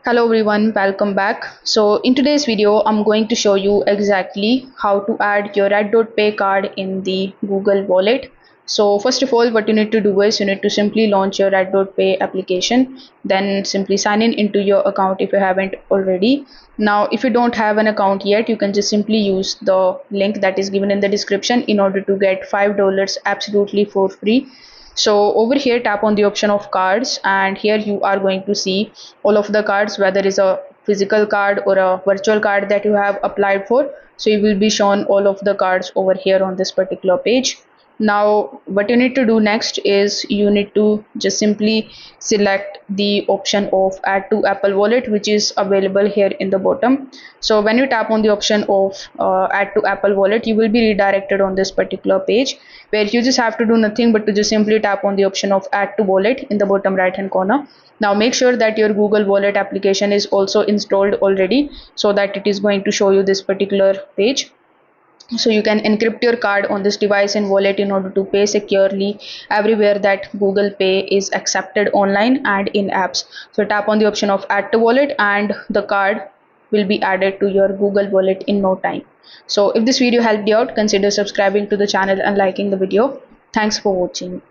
Hello everyone, welcome back. So in today's video, I'm going to show you exactly how to add your RedotPay card in the Google Wallet. So first of all, what you need to do is you need to simply launch your RedotPay application, then simply sign in into your account if you haven't already. Now, if you don't have an account yet, you can just simply use the link that is given in the description in order to get $5 absolutely for free. So over here, tap on the option of cards, and here you are going to see all of the cards, whether it's a physical card or a virtual card that you have applied for. So you will be shown all of the cards over here on this particular page. Now what you need to do next is you need to just simply select the option of add to Apple Wallet, which is available here in the bottom. So when you tap on the option of add to Apple Wallet, you will be redirected on this particular page where you just have to do nothing but to just simply tap on the option of add to wallet in the bottom right hand corner. Now make sure that your Google Wallet application is also installed already so that it is going to show you this particular page. So you can encrypt your card on this device and wallet in order to pay securely everywhere that Google Pay is accepted online and in apps. So tap on the option of add to wallet and the card will be added to your Google Wallet in no time. So if this video helped you out, consider subscribing to the channel and liking the video. Thanks for watching.